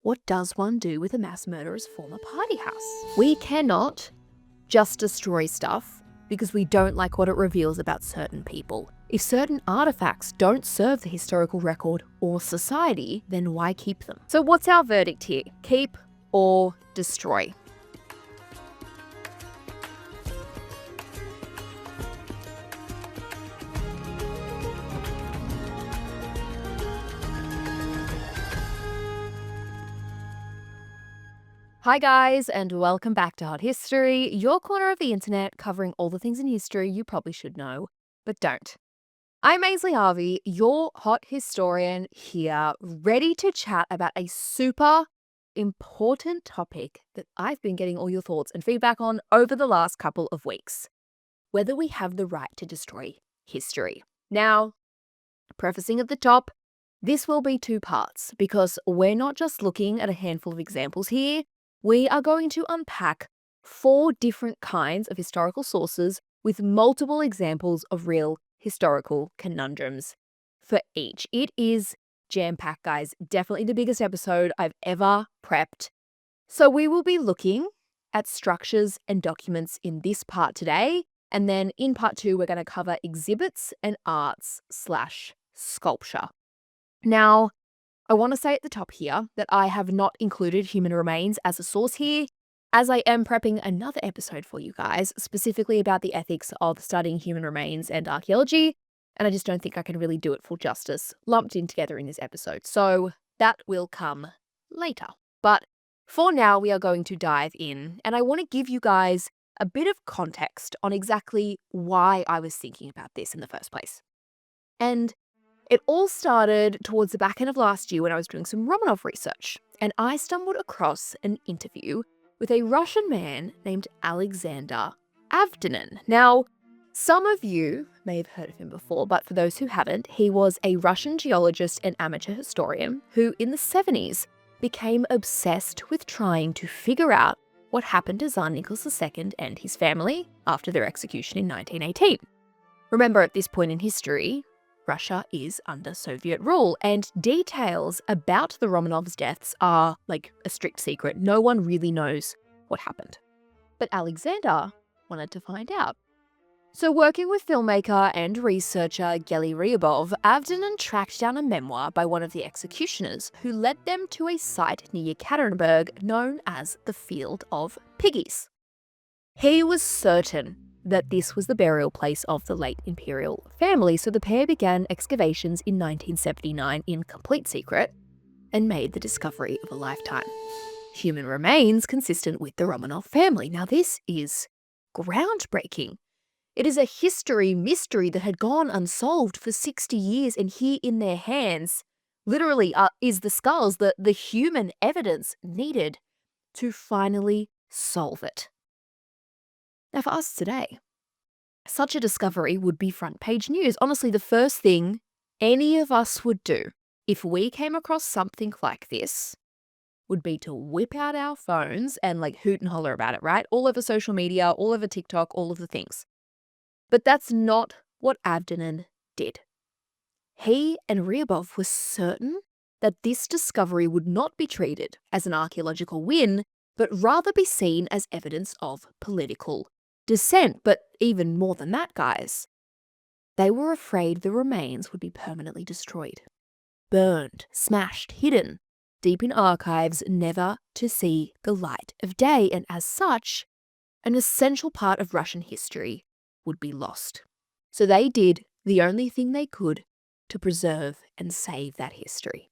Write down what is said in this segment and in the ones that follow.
what does one do with a mass murderer's former party house? We cannot just destroy stuff because we don't like what it reveals about certain people. If certain artifacts don't serve the historical record or society, then why keep them? So what's our verdict here? Keep or destroy? Hi guys, and welcome back to Hot History, your corner of the internet covering all the things in history you probably should know, but don't. I'm Ainslie Harvey, your hot historian here, ready to chat about a super important topic that I've been getting all your thoughts and feedback on over the last couple of weeks. Whether we have the right to destroy history. Now, prefacing at the top, this will be two parts because we're not just looking at a handful of examples here. We are going to unpack 4 different kinds of historical sources with multiple examples of real historical conundrums for each. It is jam-packed, guys. Definitely the biggest episode I've ever prepped. So we will be looking at structures and documents in this part today. And then in part 2, we're going to cover exhibits and arts/sculpture. Now, I want to say at the top here that I have not included human remains as a source here, as I am prepping another episode for you guys, specifically about the ethics of studying human remains and archaeology, and I just don't think I can really do it full justice lumped in together in this episode, so that will come later. But for now, we are going to dive in, and I want to give you guys a bit of context on exactly why I was thinking about this in the first place. And it all started towards the back end of last year when I was doing some Romanov research, and I stumbled across an interview with a Russian man named Alexander Avdinin. Now, some of you may have heard of him before, but for those who haven't, he was a Russian geologist and amateur historian who in the 70s became obsessed with trying to figure out what happened to Tsar Nicholas II and his family after their execution in 1918. Remember, at this point in history, Russia is under Soviet rule, and details about the Romanovs' deaths are like a strict secret. No one really knows what happened. But Alexander wanted to find out. So working with filmmaker and researcher Geli Ryabov, Avdinin tracked down a memoir by one of the executioners who led them to a site near Yekaterinburg known as the Field of Piggies. He was certain that this was the burial place of the late imperial family, so the pair began excavations in 1979 in complete secret and made the discovery of a lifetime. Human remains consistent with the Romanov family. Now this is groundbreaking. It is a history mystery that had gone unsolved for 60 years, and here in their hands literally is the skulls, the human evidence needed to finally solve it. Now for us today, such a discovery would be front page news. Honestly, the first thing any of us would do if we came across something like this would be to whip out our phones and like hoot and holler about it, right? All over social media, all over TikTok, all of the things. But that's not what Avdinin did. He and Ryabov were certain that this discovery would not be treated as an archaeological win, but rather be seen as evidence of political dissent. But even more than that, guys, they were afraid the remains would be permanently destroyed, burned, smashed, hidden, deep in archives, never to see the light of day, and as such, an essential part of Russian history would be lost. So they did the only thing they could to preserve and save that history.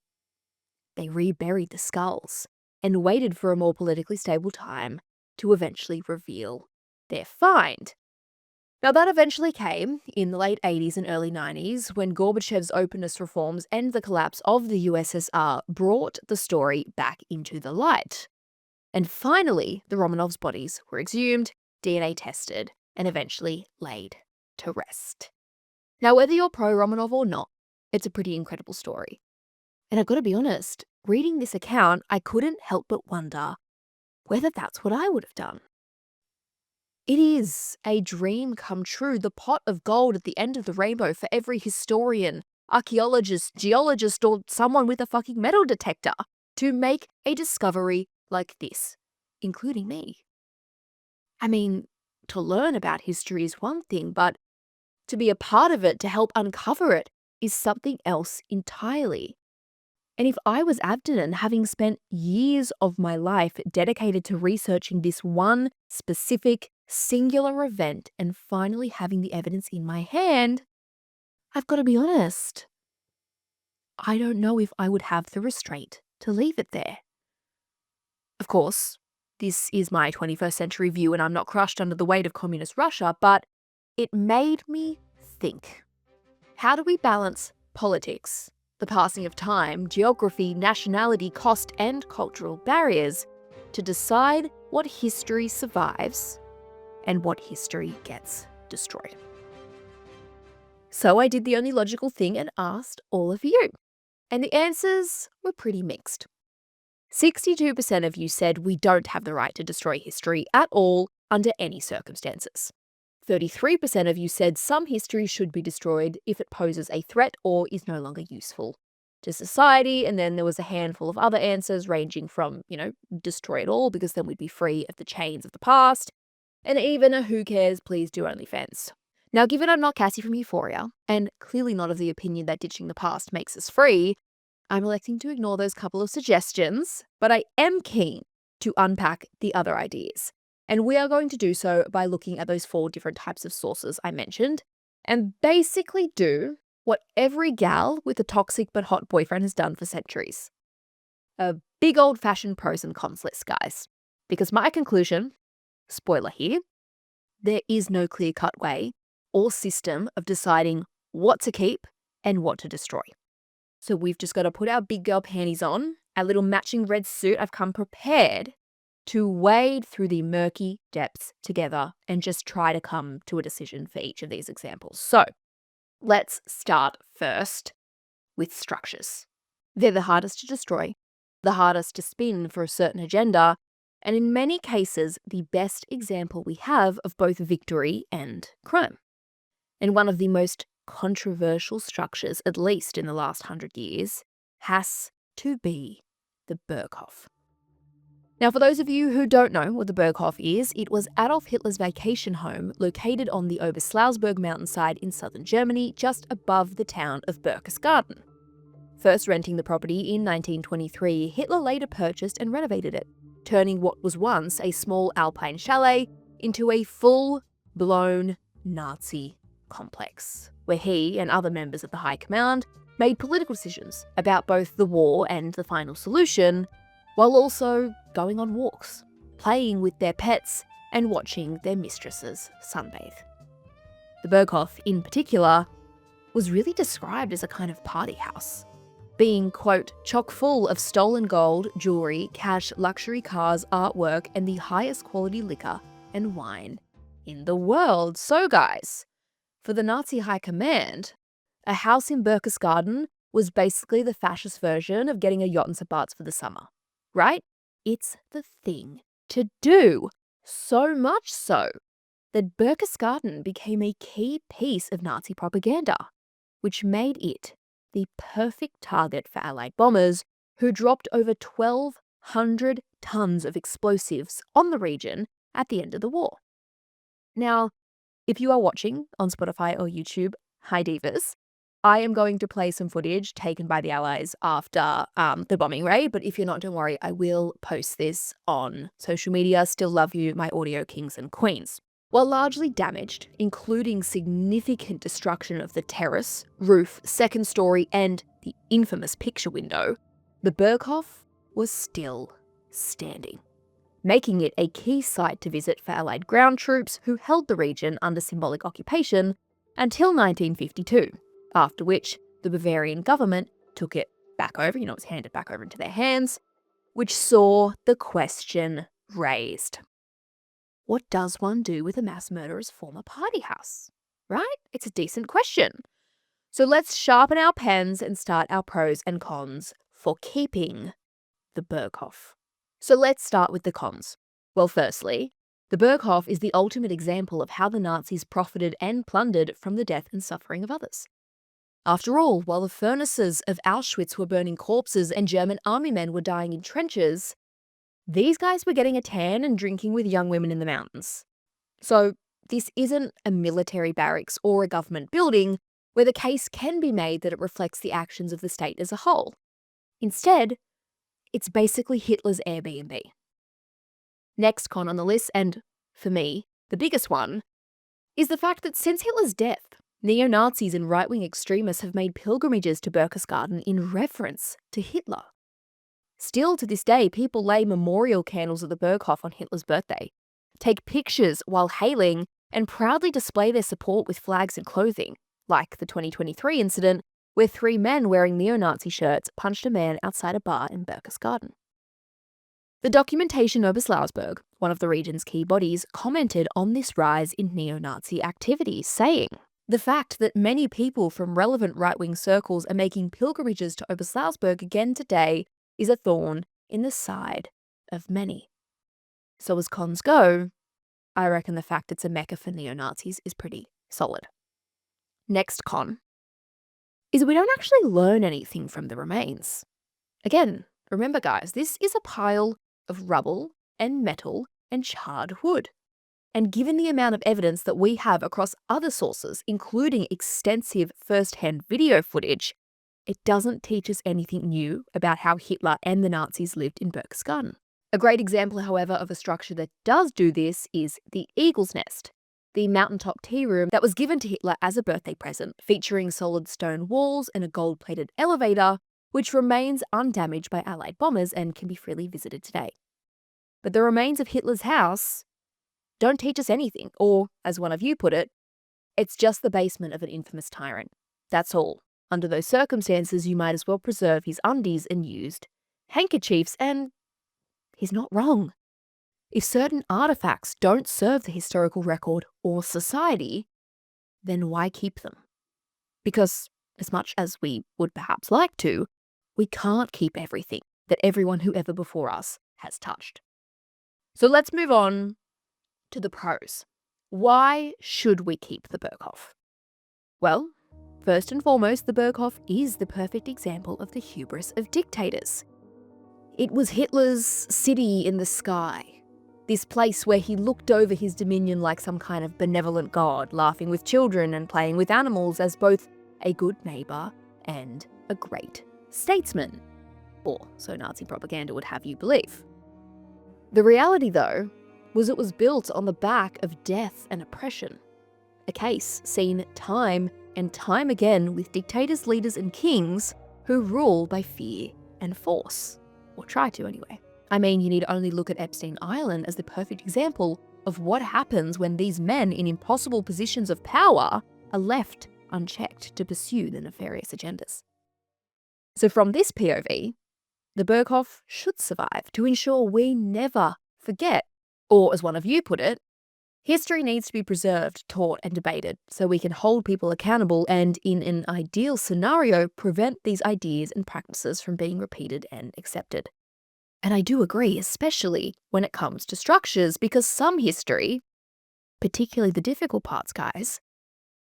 They reburied the skulls and waited for a more politically stable time to eventually reveal their find. Now that eventually came in the late 80s and early 90s when Gorbachev's openness reforms and the collapse of the USSR brought the story back into the light. And finally, the Romanovs' bodies were exhumed, DNA tested, and eventually laid to rest. Now whether you're pro-Romanov or not, it's a pretty incredible story. And I've got to be honest, reading this account, I couldn't help but wonder whether that's what I would have done. It is a dream come true, the pot of gold at the end of the rainbow for every historian, archaeologist, geologist, or someone with a fucking metal detector. to make a discovery like this, including me. I mean, to learn about history is one thing, but to be a part of it, to help uncover it, is something else entirely. And if I was Abdon, having spent years of my life dedicated to researching this one specific, singular event and finally having the evidence in my hand, I've got to be honest, I don't know if I would have the restraint to leave it there. Of course, this is my 21st century view and I'm not crushed under the weight of communist Russia, but it made me think. How do we balance politics, the passing of time, geography, nationality, cost, and cultural barriers to decide what history survives and what history gets destroyed? So I did the only logical thing and asked all of you. And the answers were pretty mixed. 62% of you said we don't have the right to destroy history at all under any circumstances. 33% of you said some history should be destroyed if it poses a threat or is no longer useful to society. And then there was a handful of other answers ranging from, destroy it all because then we'd be free of the chains of the past, and even a who cares, please do OnlyFans. Now, given I'm not Cassie from Euphoria, and clearly not of the opinion that ditching the past makes us free, I'm electing to ignore those couple of suggestions, but I am keen to unpack the other ideas. And we are going to do so by looking at those 4 different types of sources I mentioned, and basically do what every gal with a toxic but hot boyfriend has done for centuries. A big old-fashioned pros and cons list, guys. Because my conclusion, spoiler here, there is no clear-cut way or system of deciding what to keep and what to destroy. So we've just got to put our big girl panties on, our little matching red suit. I've come prepared to wade through the murky depths together and just try to come to a decision for each of these examples. So let's start first with structures. They're the hardest to destroy, the hardest to spin for a certain agenda, and in many cases, the best example we have of both victory and crime. And one of the most controversial structures, at least in the last 100 years, has to be the Berghof. Now, for those of you who don't know what the Berghof is, it was Adolf Hitler's vacation home located on the Oberslausberg mountainside in southern Germany, just above the town of Berchtesgaden. First renting the property in 1923, Hitler later purchased and renovated it, turning what was once a small alpine chalet into a full-blown Nazi complex, where he and other members of the High Command made political decisions about both the war and the final solution, while also going on walks, playing with their pets, and watching their mistresses sunbathe. The Berghof, in particular, was really described as a kind of party house, being, quote, chock full of stolen gold, jewelry, cash, luxury cars, artwork, and the highest quality liquor and wine in the world. So guys, for the Nazi High Command, a house in Berchtesgaden was basically the fascist version of getting a yacht in Sabbats for the summer, right? It's the thing to do. So much so that Berchtesgaden became a key piece of Nazi propaganda, which made it the perfect target for Allied bombers who dropped over 1,200 tons of explosives on the region at the end of the war. Now, if you are watching on Spotify or YouTube, hi divas, I am going to play some footage taken by the Allies after the bombing raid, but if you're not, don't worry, I will post this on social media. Still love you, my audio kings and queens. While largely damaged, including significant destruction of the terrace, roof, second story, and the infamous picture window, the Berghof was still standing, making it a key site to visit for Allied ground troops who held the region under symbolic occupation until 1952, after which the Bavarian government took it back over, it was handed back over into their hands, which saw the question raised. What does one do with a mass murderer's former party house? Right? It's a decent question. So let's sharpen our pens and start our pros and cons for keeping the Berghof. So let's start with the cons. Well, firstly, the Berghof is the ultimate example of how the Nazis profited and plundered from the death and suffering of others. After all, while the furnaces of Auschwitz were burning corpses and German army men were dying in trenches, these guys were getting a tan and drinking with young women in the mountains. So this isn't a military barracks or a government building where the case can be made that it reflects the actions of the state as a whole. Instead, it's basically Hitler's Airbnb. Next con on the list, and for me, the biggest one, is the fact that since Hitler's death, neo-Nazis and right-wing extremists have made pilgrimages to Berchtesgaden in reference to Hitler. Still to this day, people lay memorial candles at the Berghof on Hitler's birthday, take pictures while hailing, and proudly display their support with flags and clothing, like the 2023 incident where 3 men wearing neo-Nazi shirts punched a man outside a bar in Berchtesgaden. The documentation Oberslausberg, one of the region's key bodies, commented on this rise in neo-Nazi activity, saying, "The fact that many people from relevant right-wing circles are making pilgrimages to Oberslausberg again today is a thorn in the side of many." So as cons go, I reckon the fact it's a mecca for neo-Nazis is pretty solid. Next con is we don't actually learn anything from the remains. Again, remember guys, this is a pile of rubble and metal and charred wood. And given the amount of evidence that we have across other sources, including extensive first-hand video footage, it doesn't teach us anything new about how Hitler and the Nazis lived in Berchtesgaden. A great example, however, of a structure that does do this is the Eagle's Nest, the mountaintop tea room that was given to Hitler as a birthday present, featuring solid stone walls and a gold-plated elevator, which remains undamaged by Allied bombers and can be freely visited today. But the remains of Hitler's house don't teach us anything, or, as one of you put it, it's just the basement of an infamous tyrant. That's all. Under those circumstances, you might as well preserve his undies and used handkerchiefs, and he's not wrong. If certain artifacts don't serve the historical record or society, then why keep them? Because, as much as we would perhaps like to, we can't keep everything that everyone who ever before us has touched. So let's move on to the pros. Why should we keep the Berghof? Well, first and foremost, the Berghof is the perfect example of the hubris of dictators. It was Hitler's city in the sky, this place where he looked over his dominion like some kind of benevolent god, laughing with children and playing with animals as both a good neighbour and a great statesman. Or so Nazi propaganda would have you believe. The reality, though, was it was built on the back of death and oppression. A case seen time and time again with dictators, leaders and kings who rule by fear and force. Or try to anyway. I mean, you need only look at Epstein Island as the perfect example of what happens when these men in impossible positions of power are left unchecked to pursue their nefarious agendas. So from this POV, the Berghof should survive to ensure we never forget. Or as one of you put it, history needs to be preserved, taught and debated so we can hold people accountable and, in an ideal scenario, prevent these ideas and practices from being repeated and accepted. And I do agree, especially when it comes to structures, because some history, particularly the difficult parts, guys,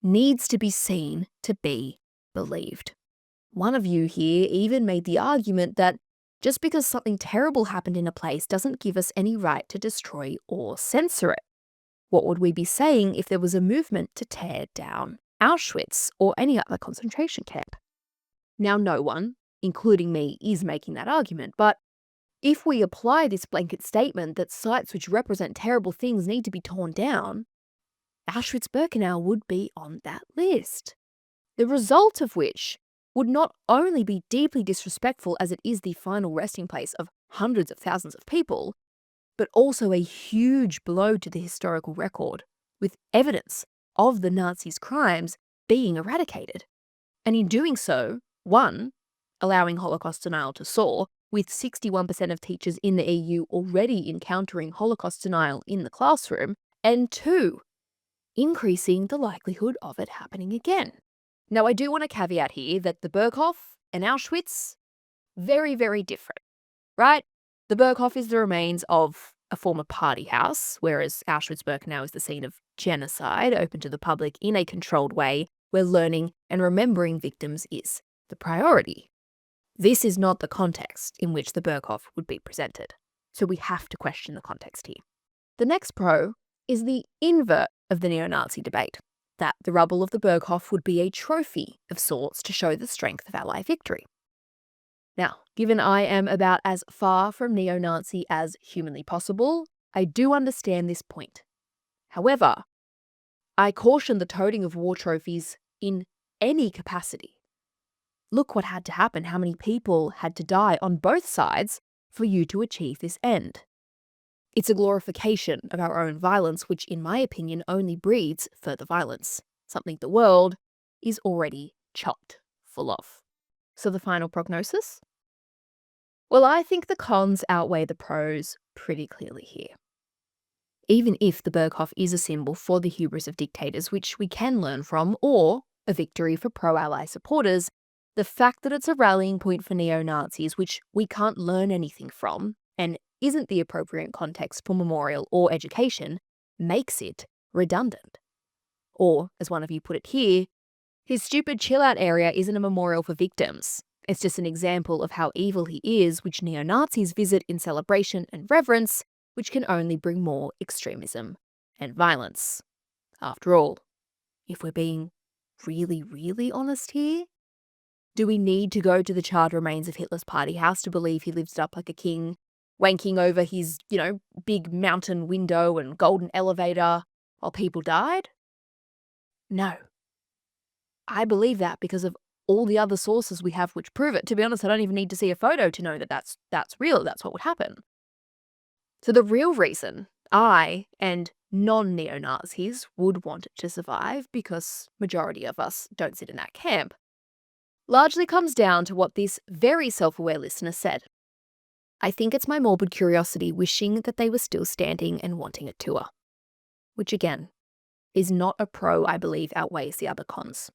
needs to be seen to be believed. One of you here even made the argument that just because something terrible happened in a place doesn't give us any right to destroy or censor it. What would we be saying if there was a movement to tear down Auschwitz or any other concentration camp? Now, no one, including me, is making that argument, but if we apply this blanket statement that sites which represent terrible things need to be torn down, Auschwitz-Birkenau would be on that list. The result of which would not only be deeply disrespectful as it is the final resting place of hundreds of thousands of people, but also a huge blow to the historical record, with evidence of the Nazis' crimes being eradicated. And in doing so, 1, allowing Holocaust denial to soar, with 61% of teachers in the EU already encountering Holocaust denial in the classroom, and 2, increasing the likelihood of it happening again. Now, I do want to caveat here that the Berghof and Auschwitz, very, very different, right? The Berghof is the remains of a former party house, whereas Auschwitz-Birkenau is the scene of genocide, open to the public in a controlled way, where learning and remembering victims is the priority. This is not the context in which the Berghof would be presented, so we have to question the context here. The next pro is the invert of the neo-Nazi debate, that the rubble of the Berghof would be a trophy of sorts to show the strength of Allied victory. Now, given I am about as far from neo-Nazi as humanly possible, I do understand this point. However, I caution the toting of war trophies in any capacity. Look what had to happen, how many people had to die on both sides for you to achieve this end. It's a glorification of our own violence, which in my opinion only breeds further violence, something the world is already chock full of. So the final prognosis? Well, I think the cons outweigh the pros pretty clearly here. Even if the Berghof is a symbol for the hubris of dictators, which we can learn from, or a victory for pro-Ally supporters, the fact that it's a rallying point for neo-Nazis, which we can't learn anything from, and isn't the appropriate context for memorial or education, makes it redundant. Or, as one of you put it here, his stupid chill-out area isn't a memorial for victims. It's just an example of how evil he is, which neo-Nazis visit in celebration and reverence, which can only bring more extremism and violence. After all, if we're being really, really honest here, do we need to go to the charred remains of Hitler's party house to believe he lived up like a king, wanking over his, big mountain window and golden elevator while people died? No. I believe that because of all the other sources we have which prove it. To be honest, I don't even need to see a photo to know that that's real, that's what would happen. So the real reason I and non-neo-Nazis would want it to survive, because majority of us don't sit in that camp, largely comes down to what this very self-aware listener said. I think it's my morbid curiosity wishing that they were still standing and wanting a tour. Which again, is not a pro I believe outweighs the other cons.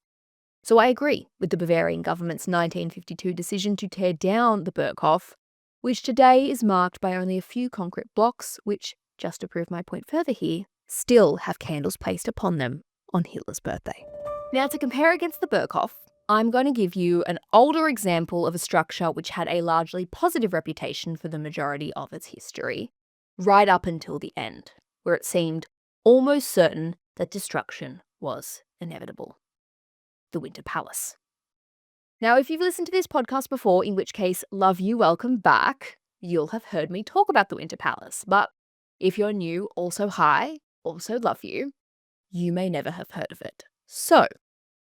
So I agree with the Bavarian government's 1952 decision to tear down the Berghof, which today is marked by only a few concrete blocks, which, just to prove my point further here, still have candles placed upon them on Hitler's birthday. Now, to compare against the Berghof, I'm going to give you an older example of a structure which had a largely positive reputation for the majority of its history, right up until the end, where it seemed almost certain that destruction was inevitable. The Winter Palace. Now, if you've listened to this podcast before, in which case, love you, welcome back, you'll have heard me talk about the Winter Palace. But if you're new, also hi, also love you, you may never have heard of it. So,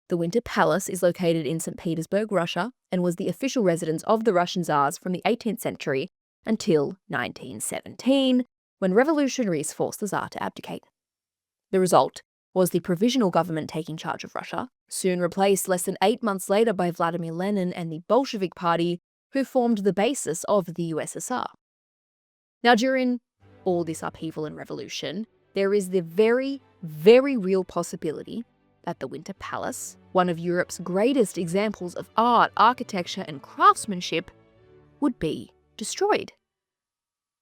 the Winter Palace is located in St. Petersburg, Russia, and was the official residence of the Russian Tsars from the 18th century until 1917, when revolutionaries forced the Tsar to abdicate. The result was the provisional government taking charge of Russia, soon replaced less than 8 months later by Vladimir Lenin and the Bolshevik Party, who formed the basis of the USSR. Now, during all this upheaval and revolution, there is the very, very real possibility that the Winter Palace, one of Europe's greatest examples of art, architecture, and craftsmanship, would be destroyed.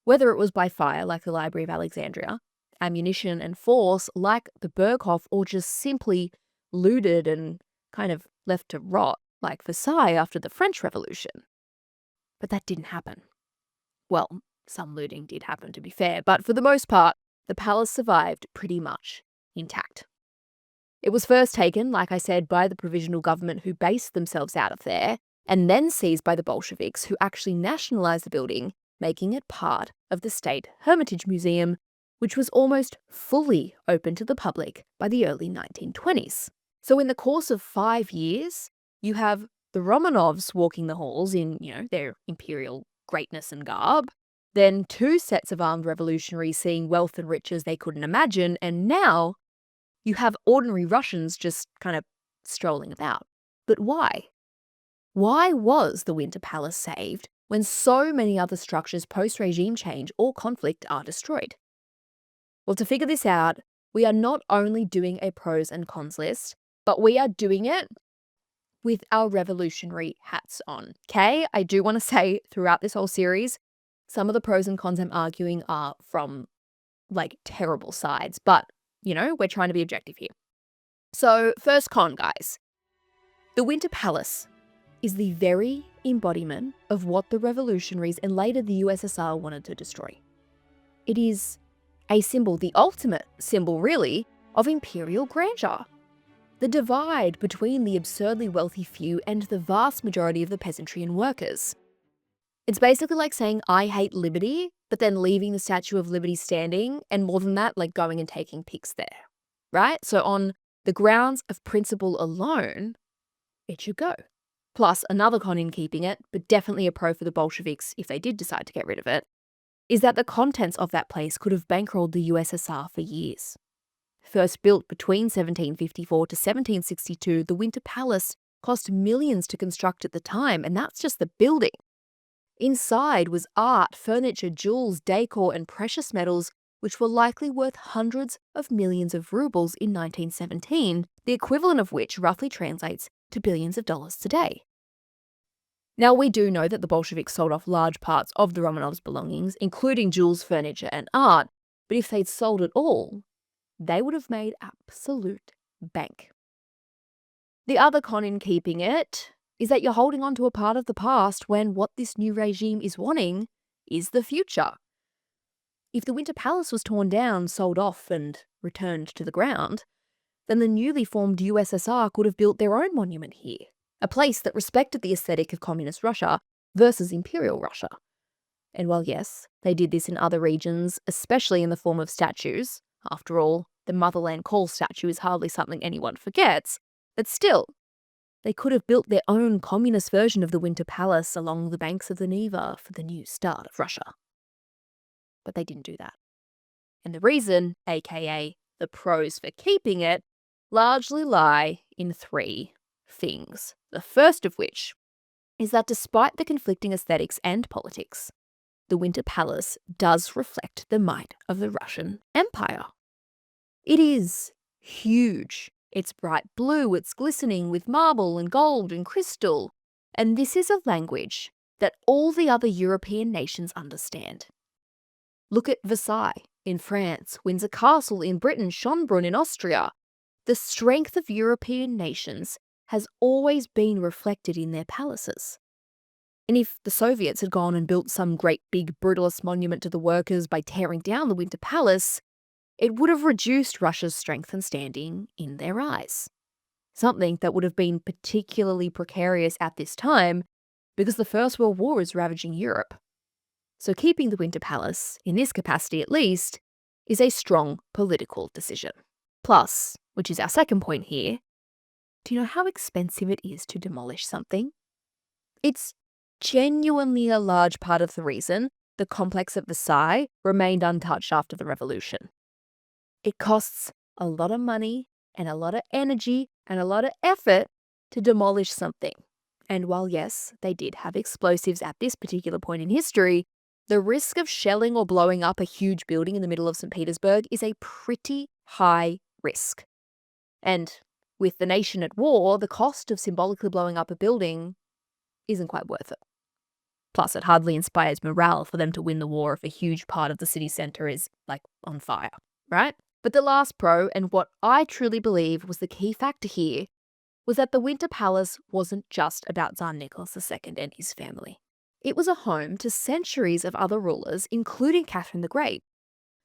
Whether it was by fire, like the Library of Alexandria, ammunition and force, like the Berghof, or just simply looted and kind of left to rot, like Versailles after the French Revolution. But that didn't happen. Well, some looting did happen, to be fair, but for the most part, the palace survived pretty much intact. It was first taken, like I said, by the provisional government, who based themselves out of there, and then seized by the Bolsheviks, who actually nationalized the building, making it part of the State Hermitage Museum, which was almost fully open to the public by the early 1920s. So in the course of 5 years, you have the Romanovs walking the halls in, their imperial greatness and garb, then 2 sets of armed revolutionaries seeing wealth and riches they couldn't imagine, and now you have ordinary Russians just kind of strolling about. But why? Why was the Winter Palace saved when so many other structures post-regime change or conflict are destroyed? Well, to figure this out, we are not only doing a pros and cons list, but we are doing it with our revolutionary hats on, okay? I do want to say throughout this whole series, some of the pros and cons I'm arguing are from, terrible sides, but, we're trying to be objective here. So, first con, guys. The Winter Palace is the very embodiment of what the revolutionaries and later the USSR wanted to destroy. It is a symbol, the ultimate symbol really, of imperial grandeur. The divide between the absurdly wealthy few and the vast majority of the peasantry and workers. It's basically like saying, I hate liberty, but then leaving the Statue of Liberty standing, and more than that, like going and taking pics there, right? So on the grounds of principle alone, it should go. Plus, another con in keeping it, but definitely a pro for the Bolsheviks if they did decide to get rid of it, is that the contents of that place could have bankrolled the USSR for years. First built between 1754 to 1762, the Winter Palace cost millions to construct at the time, and that's just the building. Inside was art, furniture, jewels, decor, and precious metals, which were likely worth hundreds of millions of rubles in 1917, the equivalent of which roughly translates to billions of dollars today. Now, we do know that the Bolsheviks sold off large parts of the Romanovs' belongings, including jewels, furniture, and art, but if they'd sold it all, they would have made absolute bank. The other con in keeping it is that you're holding on to a part of the past when what this new regime is wanting is the future. If the Winter Palace was torn down, sold off, and returned to the ground, then the newly formed USSR could have built their own monument here, a place that respected the aesthetic of communist Russia versus imperial Russia. And while yes, they did this in other regions, especially in the form of statues, after all, the Motherland Call statue is hardly something anyone forgets, but still, they could have built their own communist version of the Winter Palace along the banks of the Neva for the new start of Russia. But they didn't do that. And the reason, aka the pros for keeping it, largely lie in three things. The first of which is that despite the conflicting aesthetics and politics, the Winter Palace does reflect the might of the Russian Empire. It is huge. It's bright blue, it's glistening with marble and gold and crystal. And this is a language that all the other European nations understand. Look at Versailles in France, Windsor Castle in Britain, Schönbrunn in Austria. The strength of European nations has always been reflected in their palaces. And if the Soviets had gone and built some great big brutalist monument to the workers by tearing down the Winter Palace, it would have reduced Russia's strength and standing in their eyes. Something that would have been particularly precarious at this time because the First World War is ravaging Europe. So keeping the Winter Palace, in this capacity at least, is a strong political decision. Plus, which is our second point here, do you know how expensive it is to demolish something? It's genuinely a large part of the reason the complex at Versailles remained untouched after the revolution. It costs a lot of money and a lot of energy and a lot of effort to demolish something. And while yes, they did have explosives at this particular point in history, the risk of shelling or blowing up a huge building in the middle of St. Petersburg is a pretty high risk. And with the nation at war, the cost of symbolically blowing up a building isn't quite worth it. Plus, it hardly inspires morale for them to win the war if a huge part of the city centre is, on fire, right? But the last pro, and what I truly believe was the key factor here, was that the Winter Palace wasn't just about Tsar Nicholas II and his family. It was a home to centuries of other rulers, including Catherine the Great.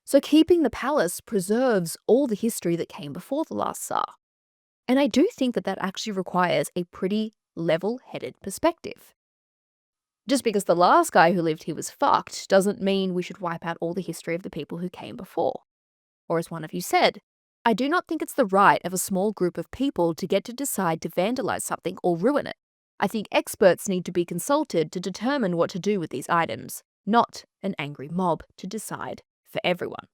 So keeping the palace preserves all the history that came before the last Tsar. And I do think that actually requires a pretty level-headed perspective. Just because the last guy who lived here was fucked doesn't mean we should wipe out all the history of the people who came before. Or as one of you said, I do not think it's the right of a small group of people to get to decide to vandalize something or ruin it. I think experts need to be consulted to determine what to do with these items, not an angry mob to decide for everyone.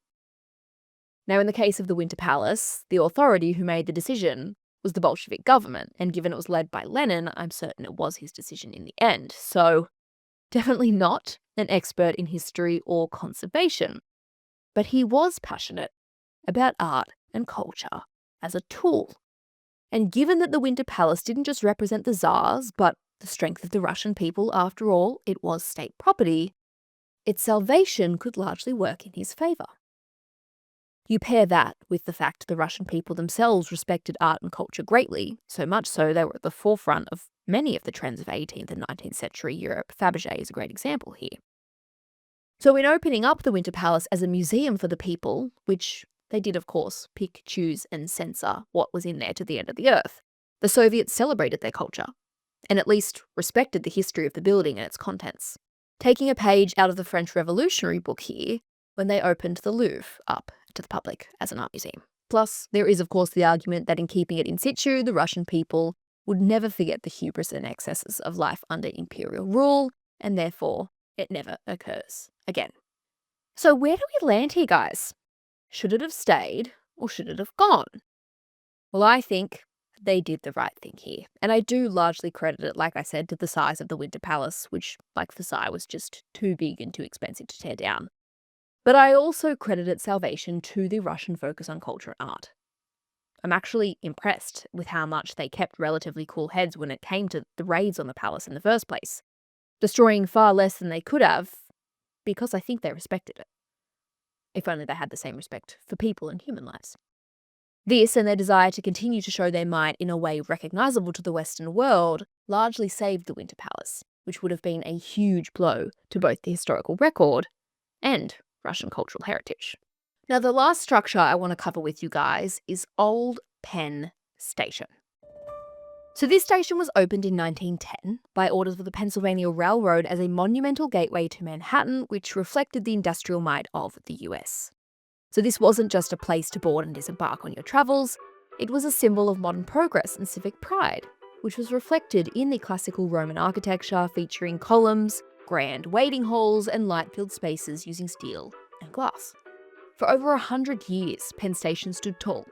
Now, in the case of the Winter Palace, the authority who made the decision was the Bolshevik government, and given it was led by Lenin, I'm certain it was his decision in the end. So, definitely not an expert in history or conservation. But he was passionate about art and culture as a tool. And given that the Winter Palace didn't just represent the Tsars, but the strength of the Russian people, after all, it was state property, its salvation could largely work in his favour. You pair that with the fact the Russian people themselves respected art and culture greatly, so much so they were at the forefront of many of the trends of 18th and 19th century Europe. Fabergé is a great example here. So in opening up the Winter Palace as a museum for the people, which they did of course pick, choose and censor what was in there to the end of the earth, the Soviets celebrated their culture, and at least respected the history of the building and its contents. Taking a page out of the French Revolutionary book here, when they opened the Louvre up to the public as an art museum. Plus, there is of course the argument that in keeping it in situ, the Russian people would never forget the hubris and excesses of life under imperial rule, and therefore it never occurs again. So where do we land here, guys? Should it have stayed, or should it have gone? Well, I think they did the right thing here, and I do largely credit it, like I said, to the size of the Winter Palace, which, like Versailles, was just too big and too expensive to tear down. But I also credit its salvation to the Russian focus on culture and art. I'm actually impressed with how much they kept relatively cool heads when it came to the raids on the palace in the first place, destroying far less than they could have, because I think they respected it. If only they had the same respect for people and human lives. This, and their desire to continue to show their might in a way recognisable to the Western world, largely saved the Winter Palace, which would have been a huge blow to both the historical record and Russian cultural heritage. Now, the last structure I want to cover with you guys is Old Penn Station. So this station was opened in 1910 by orders of the Pennsylvania Railroad as a monumental gateway to Manhattan, which reflected the industrial might of the US. So this wasn't just a place to board and disembark on your travels, it was a symbol of modern progress and civic pride, which was reflected in the classical Roman architecture featuring columns, grand waiting halls and light-filled spaces using steel and glass. For over 100 years, Penn Station stood tall,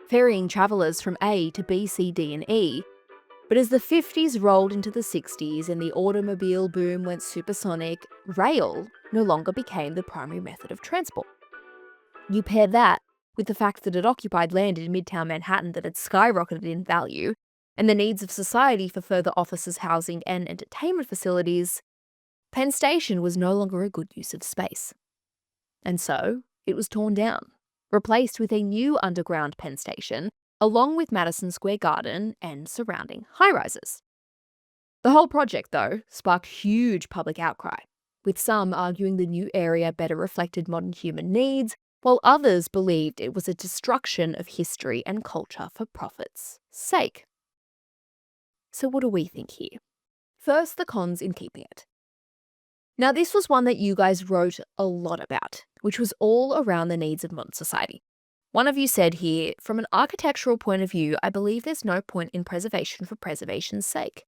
ferrying travellers from A to B, C, D and E. But as the 50s rolled into the 60s and the automobile boom went supersonic, rail no longer became the primary method of transport. You pair that with the fact that it occupied land in Midtown Manhattan that had skyrocketed in value, and the needs of society for further offices, housing and entertainment facilities, Penn Station was no longer a good use of space. And so, it was torn down, replaced with a new underground Penn Station, along with Madison Square Garden and surrounding high-rises. The whole project, though, sparked huge public outcry, with some arguing the new area better reflected modern human needs, while others believed it was a destruction of history and culture for profit's sake. So what do we think here? First, the cons in keeping it. Now, this was one that you guys wrote a lot about, which was all around the needs of modern society. One of you said here, from an architectural point of view, I believe there's no point in preservation for preservation's sake.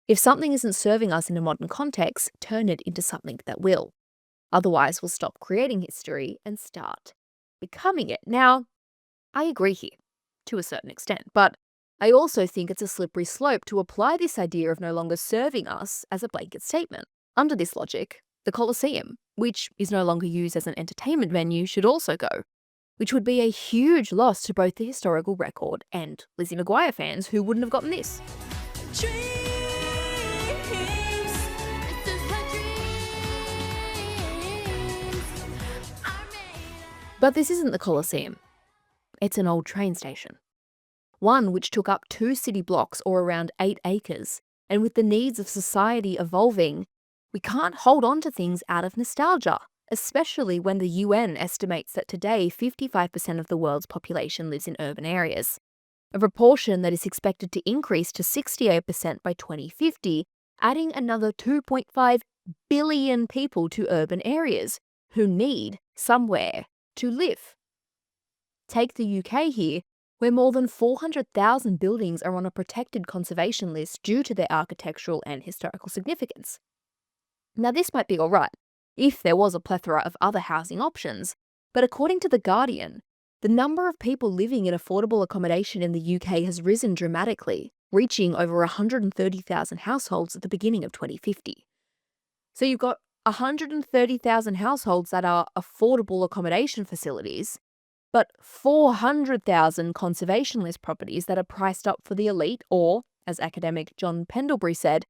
If something isn't serving us in a modern context, turn it into something that will. Otherwise, we'll stop creating history and start becoming it. Now, I agree here, to a certain extent, but I also think it's a slippery slope to apply this idea of no longer serving us as a blanket statement. Under this logic, the Colosseum, which is no longer used as an entertainment venue, should also go, which would be a huge loss to both the historical record and Lizzie McGuire fans who wouldn't have gotten this. But this isn't the Colosseum. It's an old train station. One which took up 2 city blocks or around 8 acres, and with the needs of society evolving, we can't hold on to things out of nostalgia, especially when the UN estimates that today 55% of the world's population lives in urban areas, a proportion that is expected to increase to 68% by 2050, adding another 2.5 billion people to urban areas who need somewhere to live. Take the UK here, where more than 400,000 buildings are on a protected conservation list due to their architectural and historical significance. Now, this might be alright if there was a plethora of other housing options, but according to The Guardian, the number of people living in affordable accommodation in the UK has risen dramatically, reaching over 130,000 households at the beginning of 2050. So you've got 130,000 households that are affordable accommodation facilities, but 400,000 conservation list properties that are priced up for the elite, or, as academic John Pendlebury said,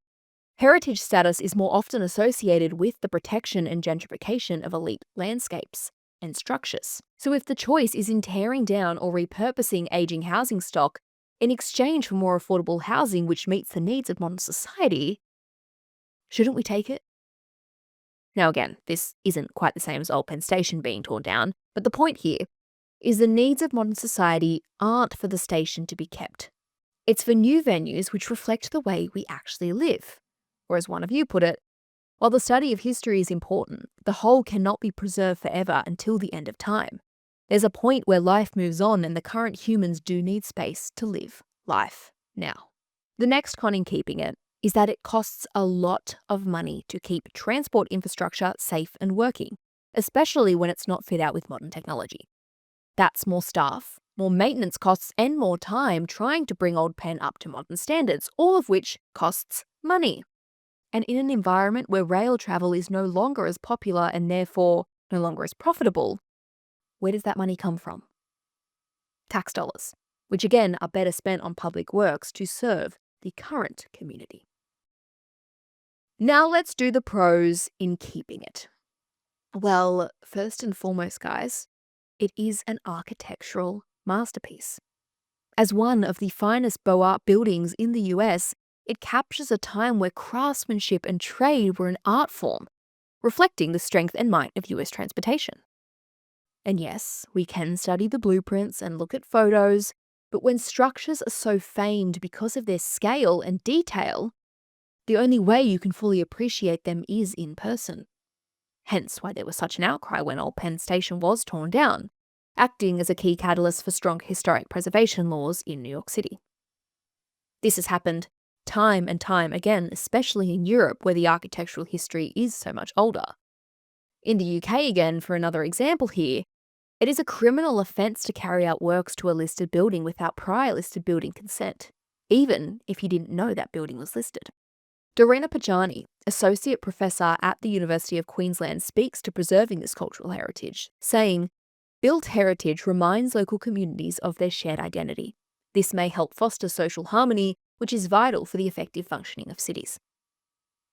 heritage status is more often associated with the protection and gentrification of elite landscapes. and structures. So if the choice is in tearing down or repurposing aging housing stock in exchange for more affordable housing which meets the needs of modern society, shouldn't we take it? Now again, this isn't quite the same as Old Penn Station being torn down, but the point here is the needs of modern society aren't for the station to be kept. It's for new venues which reflect the way we actually live. Or as one of you put it, while the study of history is important, the whole cannot be preserved forever until the end of time. There's a point where life moves on and the current humans do need space to live life now. The next con in keeping it is that it costs a lot of money to keep transport infrastructure safe and working, especially when it's not fit out with modern technology. That's more staff, more maintenance costs, and more time trying to bring Old Penn up to modern standards, all of which costs money. And in an environment where rail travel is no longer as popular and therefore no longer as profitable, where does that money come from? Tax dollars, which again are better spent on public works to serve the current community. Now let's do the pros in keeping it. Well, first and foremost, guys, it is an architectural masterpiece. As one of the finest Beaux Arts buildings in the US, it captures a time where craftsmanship and trade were an art form, reflecting the strength and might of US transportation. And yes, we can study the blueprints and look at photos, but when structures are so famed because of their scale and detail, the only way you can fully appreciate them is in person. Hence why there was such an outcry when Old Penn Station was torn down, acting as a key catalyst for strong historic preservation laws in New York City. This has happened time and time again, especially in Europe where the architectural history is so much older. In the UK again, for another example here, it is a criminal offence to carry out works to a listed building without prior listed building consent, even if you didn't know that building was listed. Dorina Pajani, Associate Professor at the University of Queensland, speaks to preserving this cultural heritage, saying, "Built heritage reminds local communities of their shared identity. This may help foster social harmony, which is vital for the effective functioning of cities."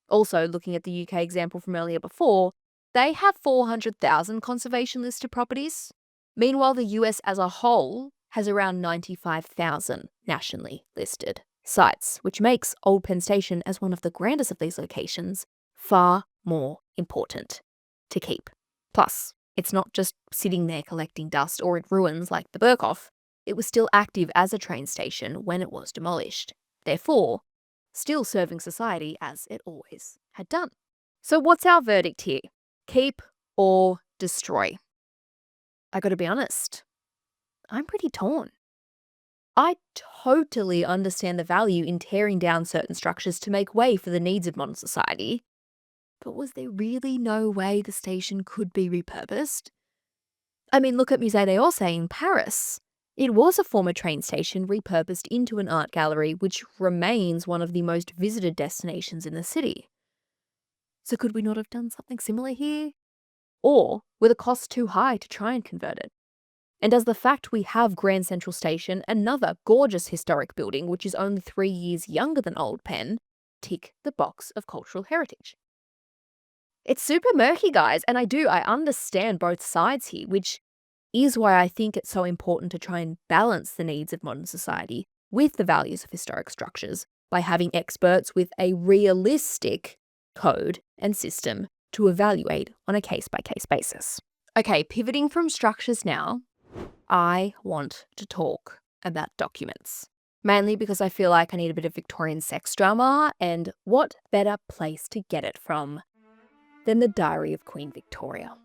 Also, looking at the UK example from earlier before, they have 400,000 conservation listed properties. Meanwhile, the US as a whole has around 95,000 nationally listed sites, which makes Old Penn Station, as one of the grandest of these locations, far more important to keep. Plus, it's not just sitting there collecting dust or in ruins like the Berghof. It was still active as a train station when it was demolished. Therefore, still serving society as it always had done. So what's our verdict here? Keep or destroy? I gotta be honest, I'm pretty torn. I totally understand the value in tearing down certain structures to make way for the needs of modern society. But was there really no way the station could be repurposed? I mean, look at Musée d'Orsay in Paris. It was a former train station repurposed into an art gallery, which remains one of the most visited destinations in the city. So could we not have done something similar here? Or were the costs too high to try and convert it? And does the fact we have Grand Central Station, another gorgeous historic building which is only 3 years younger than Old Penn, tick the box of cultural heritage? It's super murky, guys, and I understand both sides here, which is why I think it's so important to try and balance the needs of modern society with the values of historic structures by having experts with a realistic code and system to evaluate on a case-by-case basis. Okay, pivoting from structures now, I want to talk about documents, mainly because I feel like I need a bit of Victorian sex drama, and what better place to get it from than the Diary of Queen Victoria,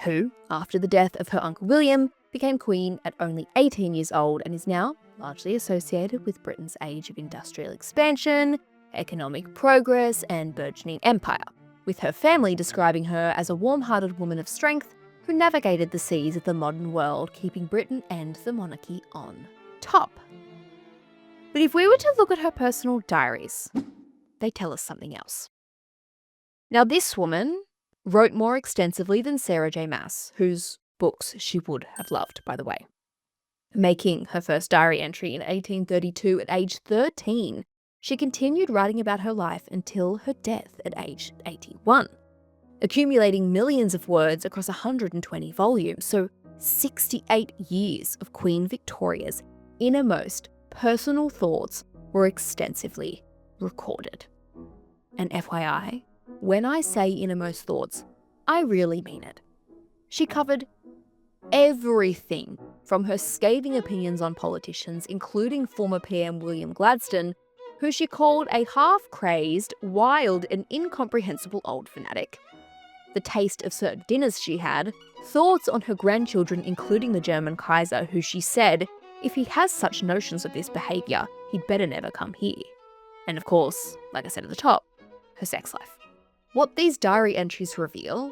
who, after the death of her uncle William, became queen at only 18 years old and is now largely associated with Britain's age of industrial expansion, economic progress, and burgeoning empire, with her family describing her as a warm-hearted woman of strength who navigated the seas of the modern world, keeping Britain and the monarchy on top. But if we were to look at her personal diaries, they tell us something else. Now, this woman wrote more extensively than Sarah J. Maas, whose books she would have loved, by the way. Making her first diary entry in 1832 at age 13, she continued writing about her life until her death at age 81. accumulating millions of words across 120 volumes, so 68 years of Queen Victoria's innermost personal thoughts were extensively recorded. And FYI, when I say innermost thoughts, I really mean it. She covered everything from her scathing opinions on politicians, including former PM William Gladstone, who she called a half-crazed, wild and incomprehensible old fanatic, the taste of certain dinners she had, thoughts on her grandchildren including the German Kaiser, who she said, if he has such notions of this behaviour, he'd better never come here. And of course, like I said at the top, her sex life. What these diary entries reveal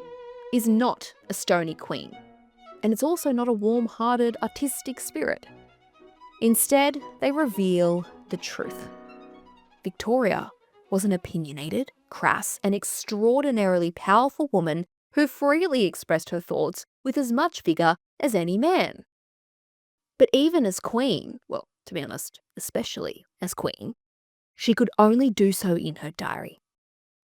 is not a stony queen, and it's also not a warm-hearted, artistic spirit. Instead, they reveal the truth. Victoria was an opinionated, crass, and extraordinarily powerful woman who freely expressed her thoughts with as much vigour as any man. But even as queen, well, to be honest, especially as queen, she could only do so in her diary,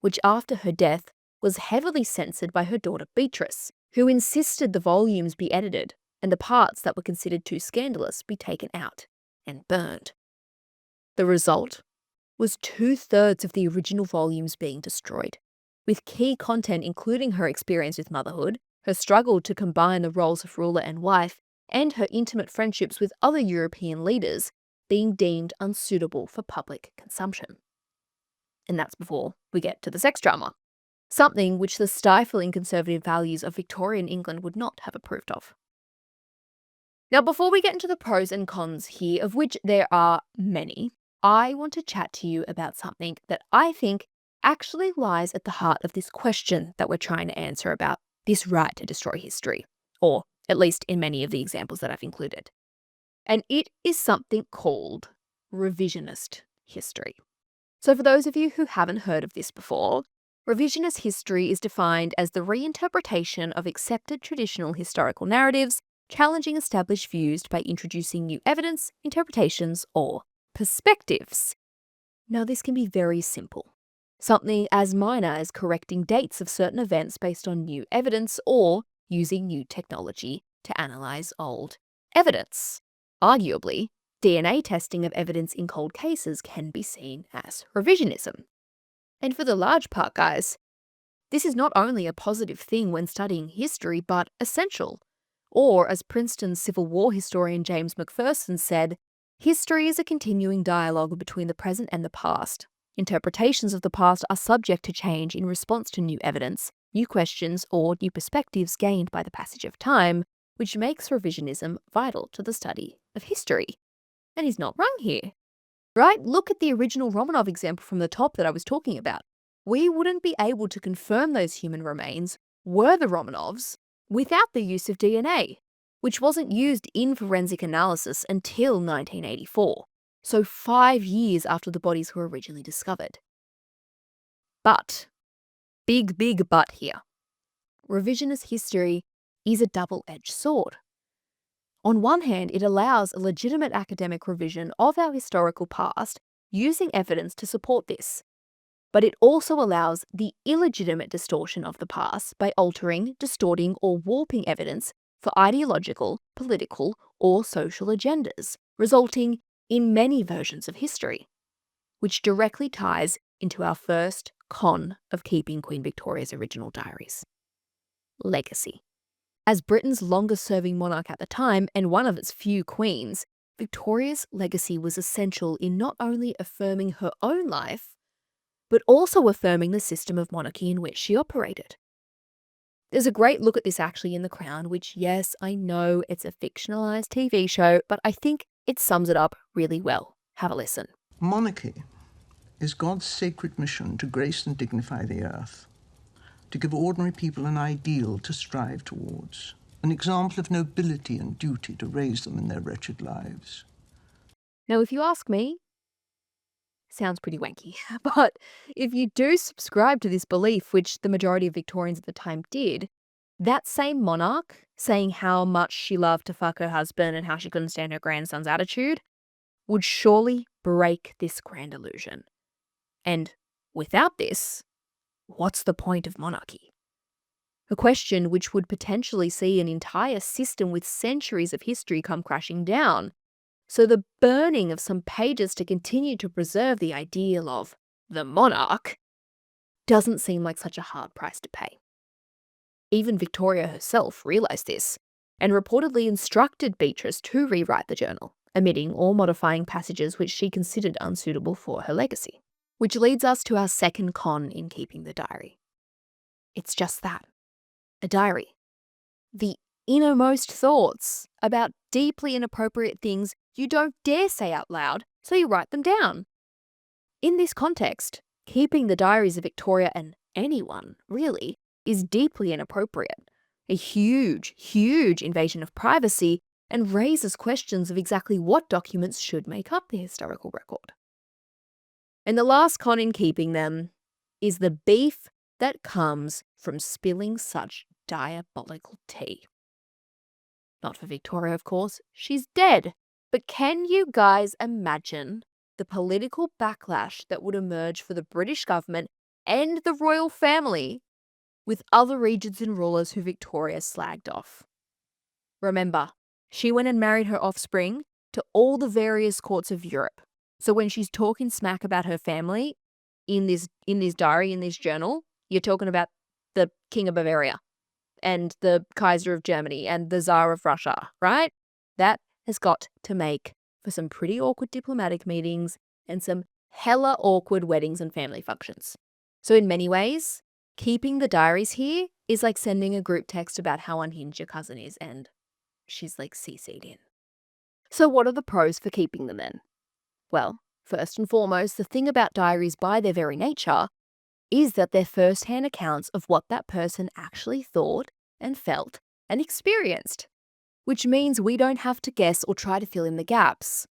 which after her death was heavily censored by her daughter Beatrice, who insisted the volumes be edited and the parts that were considered too scandalous be taken out and burned. The result was 2/3 of the original volumes being destroyed, with key content including her experience with motherhood, her struggle to combine the roles of ruler and wife, and her intimate friendships with other European leaders being deemed unsuitable for public consumption. And that's before we get to the sex drama, something which the stifling conservative values of Victorian England would not have approved of. Now, before we get into the pros and cons here, of which there are many, I want to chat to you about something that I think actually lies at the heart of this question that we're trying to answer about this right to destroy history, or at least in many of the examples that I've included. And it is something called revisionist history. So for those of you who haven't heard of this before, revisionist history is defined as the reinterpretation of accepted traditional historical narratives, challenging established views by introducing new evidence, interpretations, or perspectives. Now, this can be very simple. Something as minor as correcting dates of certain events based on new evidence or using new technology to analyze old evidence. Arguably, DNA testing of evidence in cold cases can be seen as revisionism. And for the large part, guys, this is not only a positive thing when studying history, but essential. Or, as Princeton's Civil War historian James McPherson said, history is a continuing dialogue between the present and the past. Interpretations of the past are subject to change in response to new evidence, new questions, or new perspectives gained by the passage of time, which makes revisionism vital to the study of history. And he's not wrong here. Right? Look at the original Romanov example from the top that I was talking about. We wouldn't be able to confirm those human remains were the Romanovs without the use of DNA, which wasn't used in forensic analysis until 1984, so 5 years after the bodies were originally discovered. But, big but here, revisionist history is a double-edged sword. On one hand, it allows a legitimate academic revision of our historical past using evidence to support this. But it also allows the illegitimate distortion of the past by altering, distorting, or warping evidence for ideological, political, or social agendas, resulting in many versions of history, which directly ties into our first con of keeping Queen Victoria's original diaries. Legacy. As Britain's longest-serving monarch at the time and one of its few queens, Victoria's legacy was essential in not only affirming her own life, but also affirming the system of monarchy in which she operated. There's a great look at this actually in The Crown, which, yes, I know it's a fictionalized TV show, but I think it sums it up really well. Have a listen. Monarchy is God's sacred mission to grace and dignify the earth, to give ordinary people an ideal to strive towards, an example of nobility and duty to raise them in their wretched lives. Now, if you ask me, sounds pretty wanky, but if you do subscribe to this belief, which the majority of Victorians at the time did, that same monarch saying how much she loved to fuck her husband and how she couldn't stand her grandson's attitude would surely break this grand illusion. And without this, what's the point of monarchy? a question which would potentially see an entire system with centuries of history come crashing down. So the burning of some pages to continue to preserve the ideal of the monarch doesn't seem like such a hard price to pay. Even Victoria herself realised this, and reportedly instructed Beatrice to rewrite the journal, omitting or modifying passages which she considered unsuitable for her legacy. Which leads us to our second con in keeping the diary. It's just that, a diary. The innermost thoughts about deeply inappropriate things you don't dare say out loud, so you write them down. In this context, keeping the diaries of Victoria and anyone, really, is deeply inappropriate. A huge, huge invasion of privacy, and raises questions of exactly what documents should make up the historical record. And the last con in keeping them is the beef that comes from spilling such diabolical tea. Not for Victoria, of course, she's dead. But can you guys imagine the political backlash that would emerge for the British government and the royal family with other regents and rulers who Victoria slagged off? Remember, she went and married her offspring to all the various courts of Europe. So when she's talking smack about her family in this diary, in this journal, you're talking about the King of Bavaria and the Kaiser of Germany and the Tsar of Russia, right? That has got to make for some pretty awkward diplomatic meetings and some hella awkward weddings and family functions. So in many ways, keeping the diaries here is like sending a group text about how unhinged your cousin is and she's like CC'd in. So what are the pros for keeping them then? Well, first and foremost, the thing about diaries by their very nature is that they're first-hand accounts of what that person actually thought and felt and experienced, which means we don't have to guess or try to fill in the gaps.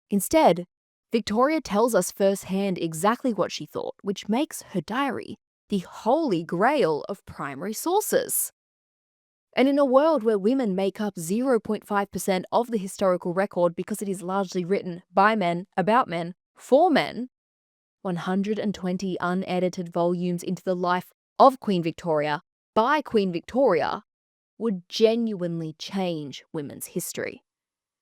Instead, Victoria tells us firsthand exactly what she thought, which makes her diary the holy grail of primary sources. And in a world where women make up 0.5% of the historical record because it is largely written by men, about men, for men, 120 unedited volumes into the life of Queen Victoria by Queen Victoria would genuinely change women's history,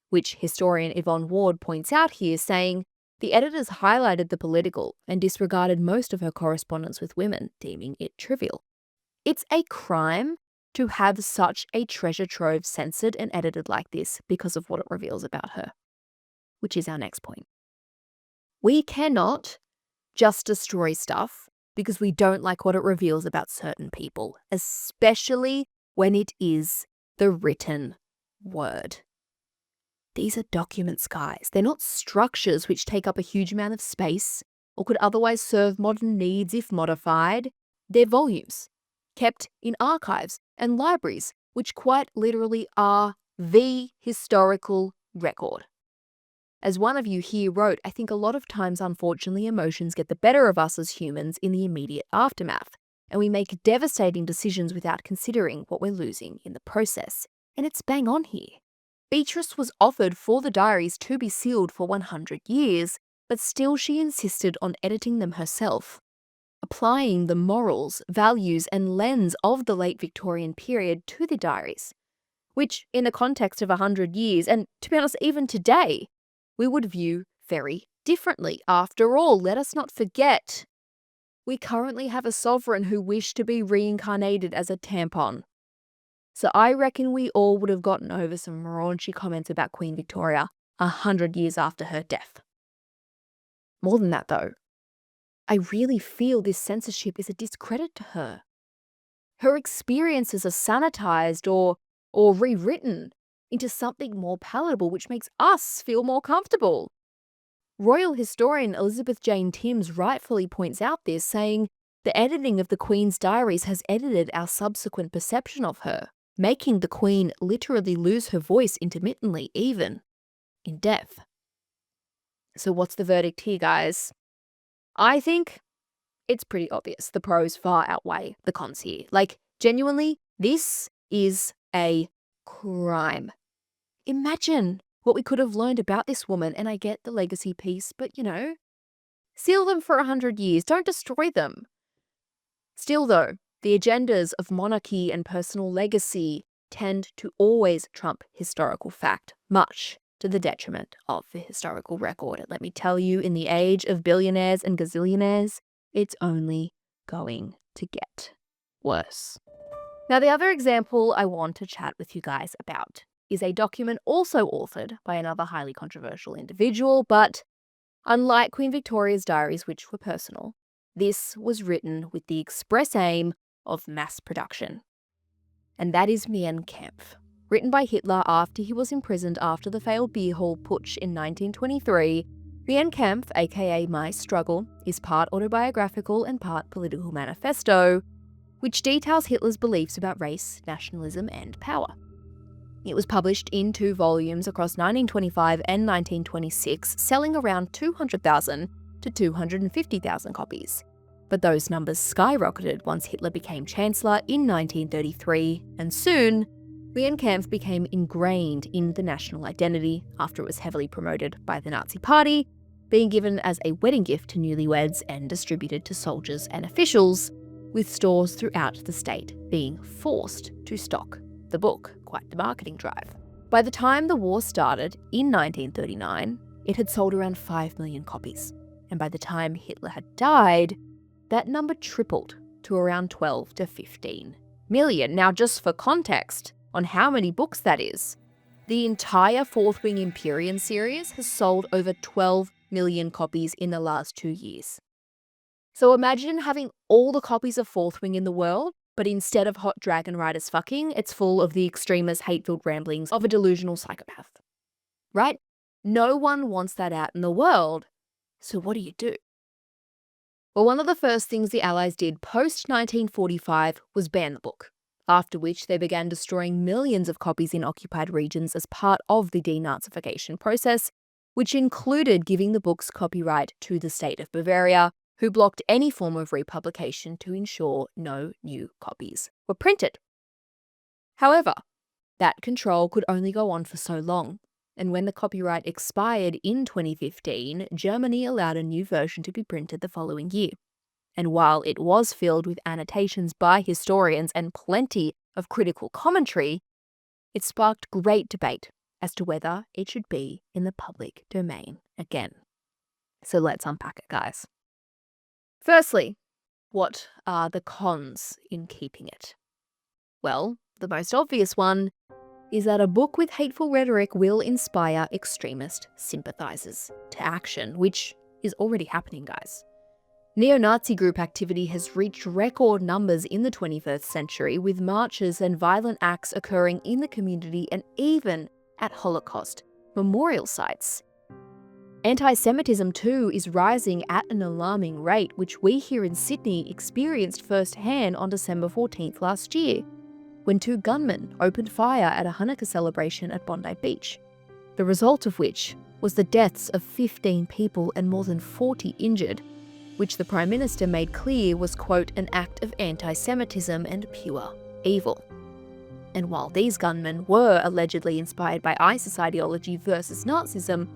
which historian Yvonne Ward points out here, saying the editors highlighted the political and disregarded most of her correspondence with women, deeming it trivial. It's a crime to have such a treasure trove censored and edited like this because of what it reveals about her, which is our next point. We cannot just destroy stuff because we don't like what it reveals about certain people, especially when it is the written word. These are documents, guys. They're not structures which take up a huge amount of space or could otherwise serve modern needs if modified. They're volumes kept in archives and libraries, which quite literally are the historical record. As one of you here wrote, I think a lot of times, unfortunately, emotions get the better of us as humans in the immediate aftermath, and we make devastating decisions without considering what we're losing in the process. And it's bang on here. Beatrice was offered for the diaries to be sealed for 100 years, but still she insisted on editing them herself, applying the morals, values, and lens of the late Victorian period to the diaries, which, in the context of 100 years, and to be honest, even today, we would view very differently. After all, let us not forget, we currently have a sovereign who wished to be reincarnated as a tampon. So I reckon we all would have gotten over some raunchy comments about Queen Victoria 100 years after her death. More than that, though, I really feel this censorship is a discredit to her. Her experiences are sanitized or rewritten into something more palatable, which makes us feel more comfortable. Royal historian Elizabeth Jane Timms rightfully points out this, saying, the editing of the Queen's diaries has edited our subsequent perception of her, making the Queen literally lose her voice intermittently, even in death. So what's the verdict here, guys? I think it's pretty obvious. The pros far outweigh the cons here. Like, genuinely, this is a crime. Imagine what we could have learned about this woman, and I get the legacy piece, but seal them for 100 years. Don't destroy them. Still, though, The agendas of monarchy and personal legacy tend to always trump historical fact, much to the detriment of the historical record. And let me tell you, in the age of billionaires and gazillionaires, it's only going to get worse. Now, the other example I want to chat with you guys about is a document also authored by another highly controversial individual, but unlike Queen Victoria's diaries, which were personal, this was written with the express aim of mass production. And that is Mein Kampf, written by Hitler after he was imprisoned after the failed beer hall putsch in 1923. Mein Kampf, aka My Struggle, is part autobiographical and part political manifesto, which details Hitler's beliefs about race, nationalism, and power. It was published in 2 volumes across 1925 and 1926, selling around 200,000 to 250,000 copies. But those numbers skyrocketed once Hitler became Chancellor in 1933, and soon, Mein Kampf became ingrained in the national identity after it was heavily promoted by the Nazi Party, being given as a wedding gift to newlyweds and distributed to soldiers and officials, with stores throughout the state being forced to stock the book. Quite the marketing drive. By the time the war started in 1939, it had sold around 5 million copies. And by the time Hitler had died, that number tripled to around 12 to 15 million. Now, just for context on how many books that is, the entire Fourth Wing Imperium series has sold over 12 million copies in the last 2 years. So imagine having all the copies of Fourth Wing in the world, but instead of hot dragon riders fucking, it's full of the extremist, hate-filled ramblings of a delusional psychopath. Right? No one wants that out in the world, so what do? Well, one of the first things the Allies did post-1945 was ban the book, after which they began destroying millions of copies in occupied regions as part of the denazification process, which included giving the book's copyright to the state of Bavaria, who blocked any form of republication to ensure no new copies were printed. However, that control could only go on for so long, and when the copyright expired in 2015, Germany allowed a new version to be printed the following year. And while it was filled with annotations by historians and plenty of critical commentary, it sparked great debate as to whether it should be in the public domain again. So let's unpack it, guys. Firstly, what are the cons in keeping it? Well, the most obvious one is that a book with hateful rhetoric will inspire extremist sympathizers to action, which is already happening, guys. Neo-Nazi group activity has reached record numbers in the 21st century, with marches and violent acts occurring in the community and even at Holocaust memorial sites. Anti-Semitism too is rising at an alarming rate, which we here in Sydney experienced firsthand on December 14th last year, when 2 gunmen opened fire at a Hanukkah celebration at Bondi Beach, the result of which was the deaths of 15 people and more than 40 injured, which the Prime Minister made clear was, quote, an act of anti-Semitism and pure evil. And while these gunmen were allegedly inspired by ISIS ideology versus Nazism,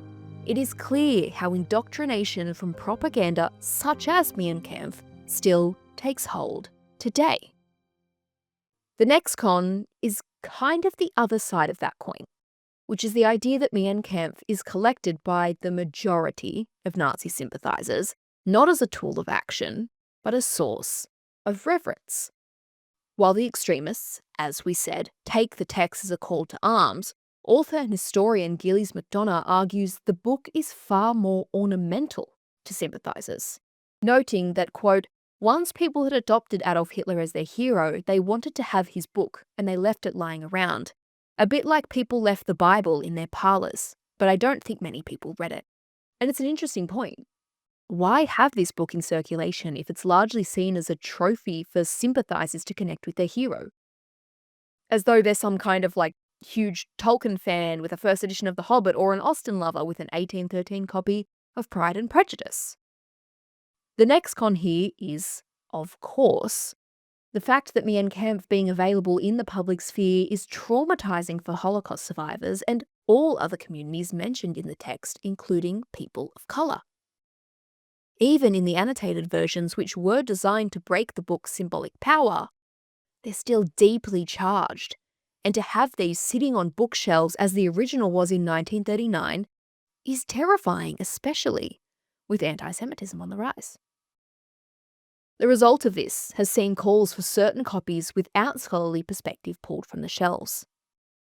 it is clear how indoctrination from propaganda such as Mein Kampf still takes hold today. The next con is kind of the other side of that coin, which is the idea that Mein Kampf is collected by the majority of Nazi sympathizers, not as a tool of action, but a source of reverence. While the extremists, as we said, take the text as a call to arms, author and historian Gillies McDonough argues the book is far more ornamental to sympathizers, noting that, quote, once people had adopted Adolf Hitler as their hero, they wanted to have his book and they left it lying around, a bit like people left the Bible in their parlours, but I don't think many people read it. And it's an interesting point. Why have this book in circulation if it's largely seen as a trophy for sympathizers to connect with their hero? As though there's some kind of huge Tolkien fan with a first edition of The Hobbit or an Austen lover with an 1813 copy of Pride and Prejudice. The next con here is, of course, the fact that Mein Kampf being available in the public sphere is traumatizing for Holocaust survivors and all other communities mentioned in the text, including people of colour. Even in the annotated versions, which were designed to break the book's symbolic power, they're still deeply charged. And to have these sitting on bookshelves as the original was in 1939 is terrifying, especially with anti-Semitism on the rise. The result of this has seen calls for certain copies without scholarly perspective pulled from the shelves.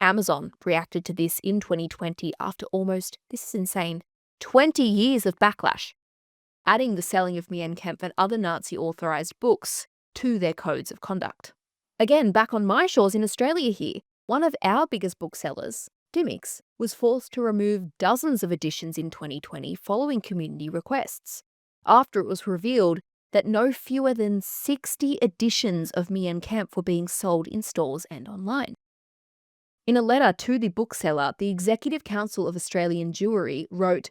Amazon reacted to this in 2020 after almost, this is insane, 20 years of backlash, adding the selling of Mein Kampf and other Nazi-authorised books to their codes of conduct. Again, back on my shores in Australia here, one of our biggest booksellers, Dymocks, was forced to remove dozens of editions in 2020 following community requests, after it was revealed that no fewer than 60 editions of Mein Kampf were being sold in stores and online. In a letter to the bookseller, the Executive Council of Australian Jewry wrote,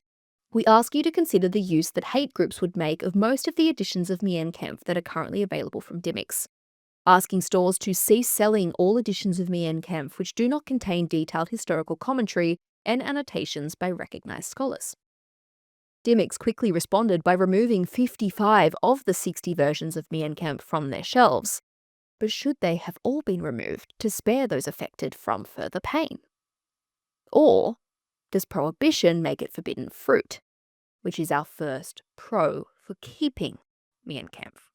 "We ask you to consider the use that hate groups would make of most of the editions of Mein Kampf that are currently available from Dymocks, asking stores to cease selling all editions of Mein Kampf which do not contain detailed historical commentary and annotations by recognised scholars." Dymocks quickly responded by removing 55 of the 60 versions of Mein Kampf from their shelves. But should they have all been removed to spare those affected from further pain? Or does prohibition make it forbidden fruit, which is our first pro for keeping Mein Kampf?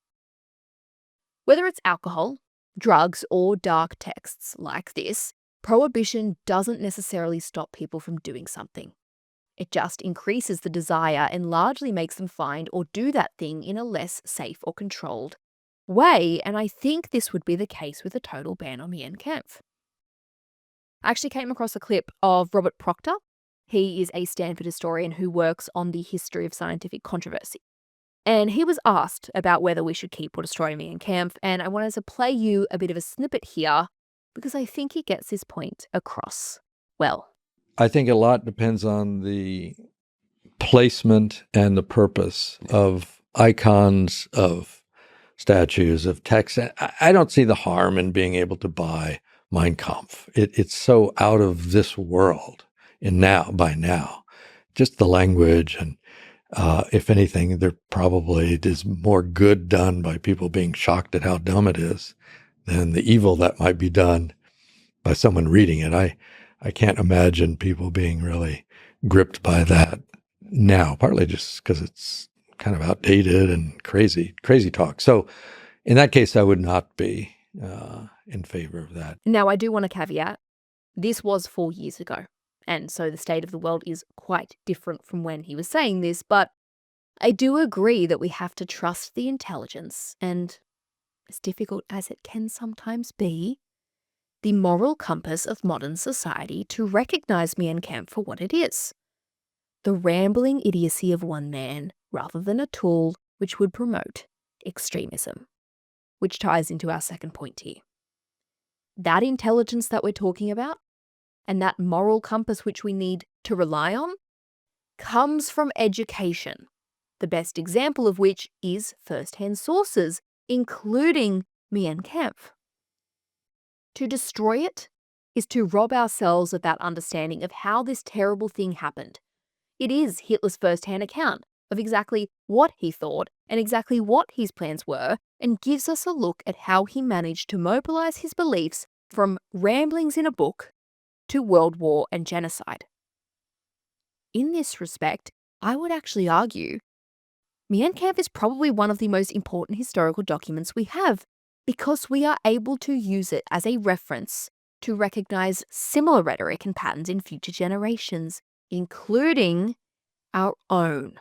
Whether it's alcohol, drugs, or dark texts like this, prohibition doesn't necessarily stop people from doing something. It just increases the desire and largely makes them find or do that thing in a less safe or controlled way, and I think this would be the case with a total ban on Mein Kampf. I actually came across a clip of Robert Proctor. He is a Stanford historian who works on the history of scientific controversy. And he was asked about whether we should keep or destroy Mein Kampf, and I wanted to play you a bit of a snippet here because I think he gets his point across well. I think a lot depends on the placement and the purpose of icons, of statues, of text. I don't see the harm in being able to buy Mein Kampf. It's so out of this world by now. Just the language and if anything, there probably is more good done by people being shocked at how dumb it is than the evil that might be done by someone reading it. I can't imagine people being really gripped by that now, partly just because it's kind of outdated and crazy talk. So in that case, I would not be in favor of that. Now, I do want to caveat, this was 4 years ago, and so the state of the world is quite different from when he was saying this, but I do agree that we have to trust the intelligence and, as difficult as it can sometimes be, the moral compass of modern society to recognise Mein Kampf for what it is. The rambling idiocy of one man rather than a tool which would promote extremism. Which ties into our second point here. That intelligence that we're talking about, and that moral compass which we need to rely on, comes from education, the best example of which is first-hand sources, including Mein Kampf. To destroy it is to rob ourselves of that understanding of how this terrible thing happened. It is Hitler's first-hand account of exactly what he thought and exactly what his plans were, and gives us a look at how he managed to mobilize his beliefs from ramblings in a book to world war and genocide. In this respect, I would actually argue Mein Kampf is probably one of the most important historical documents we have, because we are able to use it as a reference to recognize similar rhetoric and patterns in future generations, including our own.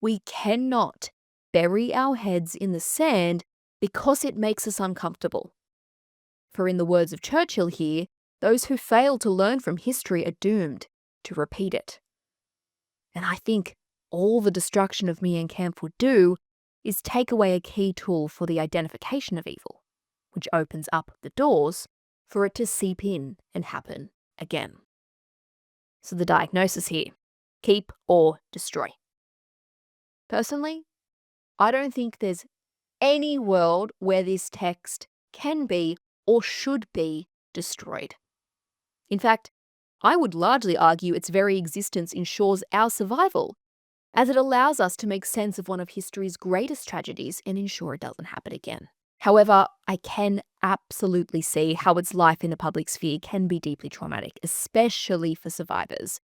We cannot bury our heads in the sand because it makes us uncomfortable. For in the words of Churchill here, those who fail to learn from history are doomed to repeat it. And I think all the destruction of Mein Kampf would do is take away a key tool for the identification of evil, which opens up the doors for it to seep in and happen again. So the diagnosis here, keep or destroy. Personally, I don't think there's any world where this text can be or should be destroyed. In fact, I would largely argue its very existence ensures our survival, as it allows us to make sense of one of history's greatest tragedies and ensure it doesn't happen again. However, I can absolutely see how its life in the public sphere can be deeply traumatic, especially for survivors,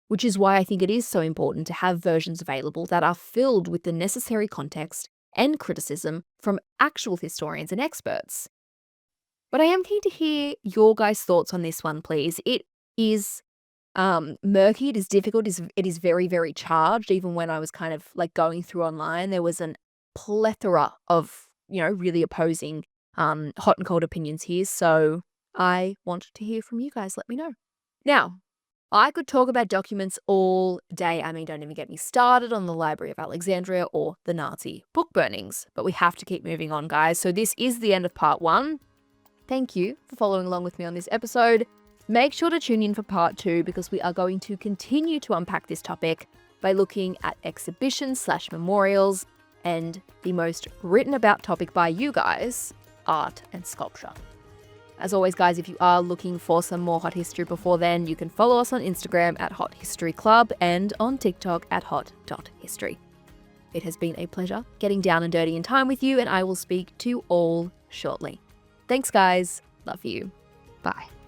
which is why I think it is so important to have versions available that are filled with the necessary context and criticism from actual historians and experts. But I am keen to hear your guys' thoughts on this one, please. It is murky, it is difficult, it is very, very charged. Even when I was kind of like going through online, there was a plethora of, really opposing hot and cold opinions here. So I want to hear from you guys. Let me know. Now, I could talk about documents all day. I mean, don't even get me started on the Library of Alexandria or the Nazi book burnings. But we have to keep moving on, guys. So this is the end of part 1. Thank you for following along with me on this episode. Make sure to tune in for part 2 because we are going to continue to unpack this topic by looking at exhibitions/memorials and the most written about topic by you guys, art and sculpture. As always, guys, if you are looking for some more hot history before then, you can follow us on Instagram at Hot History Club and on TikTok at hot.history. It has been a pleasure getting down and dirty in time with you, and I will speak to you all shortly. Thanks, guys. Love you. Bye.